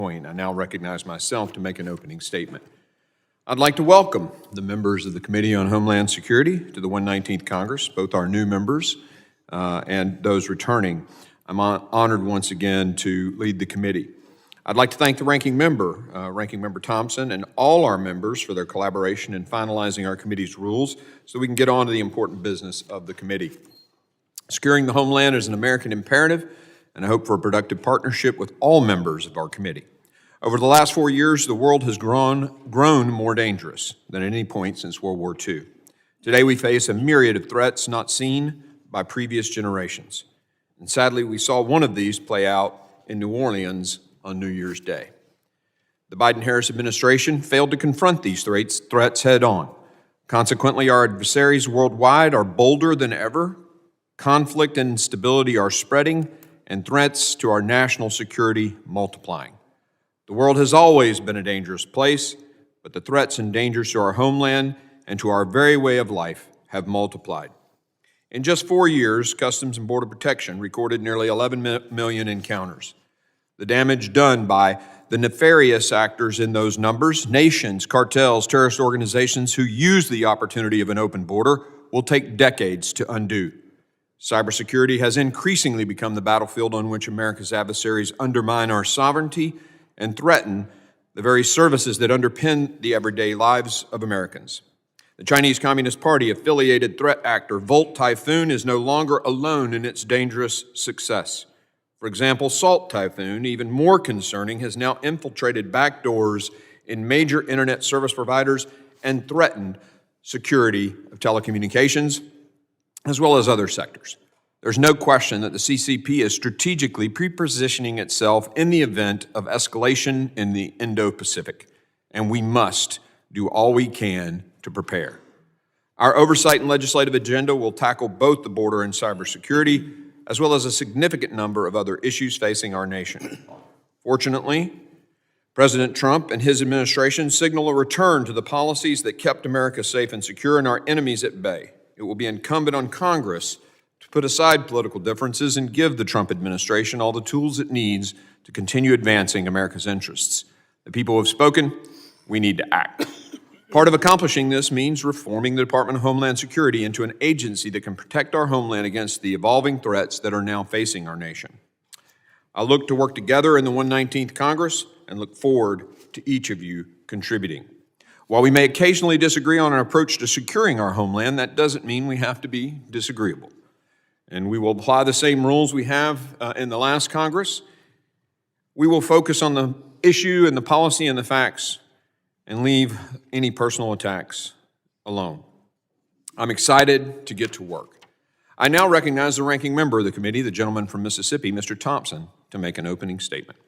point. I now recognize myself to make an opening statement. I'd like to welcome the members of the Committee on Homeland Security to the 119th Congress, both our new members and those returning. I'm honored once again to lead the committee. I'd like to thank the Ranking Member Thompson, and all our members for their collaboration in finalizing our committee's rules so we can get on to the important business of the committee. Securing the homeland is an American imperative, and I hope for a productive partnership with all members of our committee. Over the last 4 years, the world has grown more dangerous than at any point since World War II. Today, we face a myriad of threats not seen by previous generations. And sadly, we saw one of these play out in New Orleans on New Year's Day. The Biden-Harris administration failed to confront these threats head-on. Consequently, our adversaries worldwide are bolder than ever. Conflict and instability are spreading, and threats to our national security multiplying. The world has always been a dangerous place, but the threats and dangers to our homeland and to our very way of life have multiplied. In just 4 years, Customs and Border Protection recorded nearly 11 million encounters. The damage done by the nefarious actors in those numbers, nations, cartels, terrorist organizations who use the opportunity of an open border, will take decades to undo. Cybersecurity has increasingly become the battlefield on which America's adversaries undermine our sovereignty and threaten the very services that underpin the everyday lives of Americans. The Chinese Communist Party-affiliated threat actor Volt Typhoon is no longer alone in its dangerous success. For example, Salt Typhoon, even more concerning, has now infiltrated backdoors in major internet service providers and threatened security of telecommunications, as well as other sectors. There's no question that the CCP is strategically pre-positioning itself in the event of escalation in the Indo-Pacific, and we must do all we can to prepare. Our oversight and legislative agenda will tackle both the border and cybersecurity, as well as a significant number of other issues facing our nation. Fortunately, President Trump and his administration signal a return to the policies that kept America safe and secure and our enemies at bay. It will be incumbent on Congress to put aside political differences and give the Trump administration all the tools it needs to continue advancing America's interests. The people have spoken. We need to act. Part of accomplishing this means reforming the Department of Homeland Security into an agency that can protect our homeland against the evolving threats that are now facing our nation. I look to work together in the 119th Congress and look forward to each of you contributing. While we may occasionally disagree on our approach to securing our homeland, that doesn't mean we have to be disagreeable. And we will apply the same rules we have in the last Congress. We will focus on the issue and the policy and the facts and leave any personal attacks alone. I'm excited to get to work. I now recognize the ranking member of the committee, the gentleman from Mississippi, Mr. Thompson, to make an opening statement.